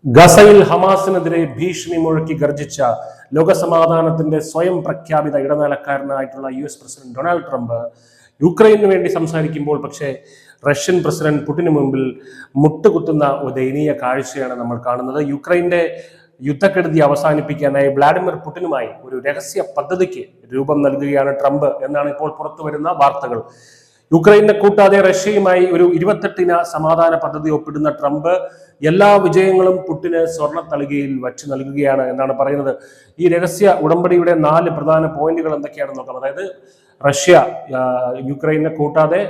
ഗസയിൽ ഹമാസിനെതിരെ ഭീഷണി മുഴക്കി ഗർജിച്ച ലോകസമാധാനത്തിന്റെ സ്വയം പ്രഖ്യാപിത ഇടനിലക്കാരനായിട്ടുള്ള US പ്രസിഡന്റ് ഡൊണാൾഡ് ട്രംപ് യുക്രൈനു വേണ്ടി സംസാരിക്കുമ്പോൾ പക്ഷേ റഷ്യൻ പ്രസിഡന്റ് പുടിന് മുമ്പിൽ മുട്ടുകുത്തുന്ന ഒരു ദയനീയ കാഴ്ചയാണ് നമ്മൾ കാണുന്നത്. യുക്രൈന്റെ യുദ്ധക്കെടുതി അവസാനിപ്പിക്കാനായി വ്ളാഡിമിർ പുടിനുമായി ഒരു രഹസ്യ പദ്ധതിക്ക് രൂപം നൽകുകയാണ് ട്രംപ് എന്നാണ് ഇപ്പോൾ പുറത്തു വരുന്ന വാർത്തകൾ. യുക്രൈനെ കൂട്ടാതെ റഷ്യയുമായി ഒരു 28 സമാധാന പദ്ധതി ഒപ്പിടുന്ന ട്രംപ് എല്ലാ വിജയങ്ങളും പുടിന് സ്വർണ്ണ തളികയിൽ വച്ചു നൽകുകയാണ് എന്നാണ് പറയുന്നത്. ഈ രഹസ്യ ഉടമ്പടിയുടെ 4 പ്രധാന പോയിന്റുകൾ എന്തൊക്കെയാണെന്ന് നോക്കാം. അതായത് റഷ്യ യുക്രൈനെ കൂട്ടാതെ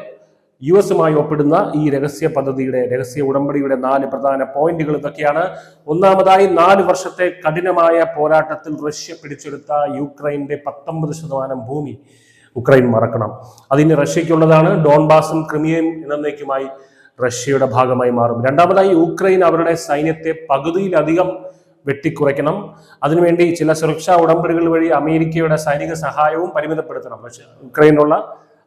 US ഒപ്പിടുന്ന ഈ രഹസ്യ ഉടമ്പടിയുടെ 4 പ്രധാന പോയിന്റുകൾ ഇതൊക്കെയാണ്. ഒന്നാമതായി 4 വർഷത്തെ കഠിനമായ പോരാട്ടത്തിൽ റഷ്യ പിടിച്ചെടുത്ത യുക്രൈന്റെ 19% ഭൂമി ഉക്രൈൻ മറക്കണം. അതിന് റഷ്യക്കുള്ളതാണ്. ഡോൺബാസും ക്രിമിയയും എന്നേക്കുമായി റഷ്യയുടെ ഭാഗമായി മാറും. രണ്ടാമതായി യുക്രൈൻ അവരുടെ സൈന്യത്തെ പകുതിയിലധികം വെട്ടിക്കുറയ്ക്കണം. അതിനുവേണ്ടി ചില സുരക്ഷാ ഉടമ്പടികൾ വഴി അമേരിക്കയുടെ സൈനിക സഹായവും പരിമിതപ്പെടുത്തണം. യുക്രൈനുള്ള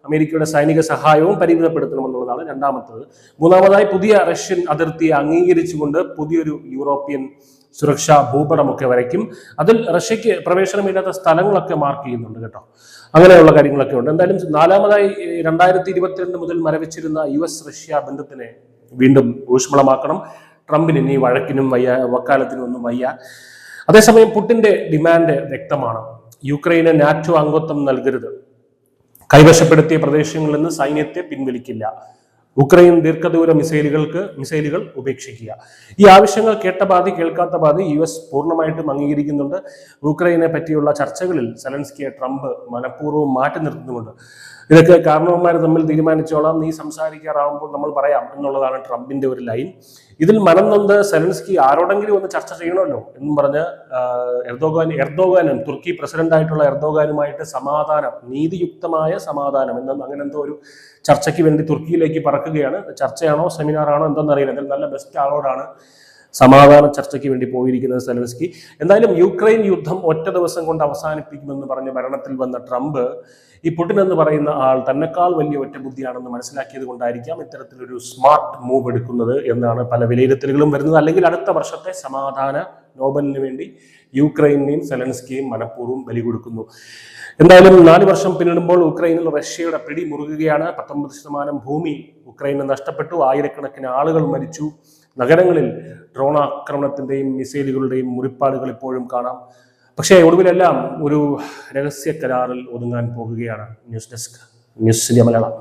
അമേരിക്കയുടെ സൈനിക സഹായവും പരിമിതപ്പെടുത്തണമെന്നുള്ളതാണ് രണ്ടാമത്തത്. മൂന്നാമതായി പുതിയ റഷ്യൻ അതിർത്തിയെ അംഗീകരിച്ചുകൊണ്ട് പുതിയൊരു യൂറോപ്യൻ സുരക്ഷാ ഭൂപടമൊക്കെ വരയ്ക്കും. അതിൽ റഷ്യക്ക് പ്രവേശനമില്ലാത്ത സ്ഥലങ്ങളൊക്കെ മാർക്ക് ചെയ്യുന്നുണ്ട് കേട്ടോ. അങ്ങനെയുള്ള കാര്യങ്ങളൊക്കെ ഉണ്ട്. എന്തായാലും നാലാമതായി 2022 മുതൽ മരവിച്ചിരുന്ന US റഷ്യ ബന്ധത്തിനെ വീണ്ടും ഊഷ്മളമാക്കണം. ട്രംപിന് ഇനി വഴക്കിനും വയ്യ, വക്കാലത്തിനും ഒന്നും വയ്യ. അതേസമയം പുടിന്റെ ഡിമാൻഡ് വ്യക്തമാണ്. യുക്രൈന് നാറ്റോ അംഗത്വം നൽകരുത്, കൈവശപ്പെടുത്തിയ പ്രദേശങ്ങളിൽ നിന്ന് സൈന്യത്തെ പിൻവലിക്കില്ല, ഉക്രൈൻ ദീർഘദൂര മിസൈലുകൾ ഉപേക്ഷിക്കുക. ഈ ആവശ്യങ്ങൾ കേട്ട പാതി കേൾക്കാത്ത പാതി US പൂർണ്ണമായിട്ടും അംഗീകരിക്കുന്നുണ്ട്. ഉക്രൈനെ പറ്റിയുള്ള ചർച്ചകളിൽ സെലൻസ്കിയെ ട്രംപ് മനഃപൂർവ്വം മാറ്റി നിർത്തുന്നുണ്ട്. ഇതൊക്കെ കാരണവന്മാർ തമ്മിൽ തീരുമാനിച്ചോളാം, നീ സംസാരിക്കാറാവുമ്പോൾ നമ്മൾ പറയാം എന്നുള്ളതാണ് ട്രംപിന്റെ ഒരു ലൈൻ. ഇതിൽ മനം നൊന്ത് സെലൻസ്കി ആരോടെങ്കിലും ഒന്ന് ചർച്ച ചെയ്യണമല്ലോ എന്നും പറഞ്ഞ് എർദോഗാനും തുർക്കി പ്രസിഡന്റ് ആയിട്ടുള്ള എർദോഗാനുമായിട്ട് നീതിയുക്തമായ സമാധാനം അങ്ങനെന്തോ ഒരു ചർച്ചയ്ക്ക് വേണ്ടി തുർക്കിയിലേക്ക് പറക്കുകയാണ്. ചർച്ചയാണോ സെമിനാറാണോ എന്തെന്നറിയില്ല. അതിൽ നല്ല ബെസ്റ്റ് ആളോടാണ് സമാധാന ചർച്ചയ്ക്ക് വേണ്ടി പോയിരിക്കുന്നത് സെലൻസ്കി. എന്തായാലും യുക്രൈൻ യുദ്ധം ഒറ്റ ദിവസം കൊണ്ട് അവസാനിപ്പിക്കുമെന്ന് പറഞ്ഞ് ഭരണത്തിൽ വന്ന ട്രംപ് ഈ പുടിൻ എന്ന് പറയുന്ന ആൾ തന്നെക്കാൾ വലിയ ഒറ്റ ബുദ്ധിയാണെന്ന് മനസ്സിലാക്കിയത് കൊണ്ടായിരിക്കാം ഇത്തരത്തിലൊരു സ്മാർട്ട് മൂവ് എടുക്കുന്നത് എന്നാണ് പല വിലയിരുത്തലുകളും വരുന്നത്. അല്ലെങ്കിൽ അടുത്ത വർഷത്തെ സമാധാന നോബലിന് വേണ്ടി യുക്രൈനെയും സെലൻസ്കിയും മനഃപൂർവ്വം ബലി കൊടുക്കുന്നു. എന്തായാലും 4 വർഷം പിന്നിടുമ്പോൾ ഉക്രൈനിൽ റഷ്യയുടെ പിടി മുറുകുകയാണ്. 19% ഭൂമി ഉക്രൈന് നഷ്ടപ്പെട്ടു. ആയിരക്കണക്കിന് ആളുകൾ മരിച്ചു. നഗരങ്ങളിൽ ഡ്രോൺ ആക്രമണത്തിന്റെയും മിസൈലുകളുടെയും മുറിപ്പാടുകൾ ഇപ്പോഴും കാണാം. പക്ഷേ ഒടുവിലെല്ലാം ഒരു രഹസ്യ കരാറിൽ ഒതുങ്ങാൻ പോകുകയാണ്. News desk, news India Malayalam.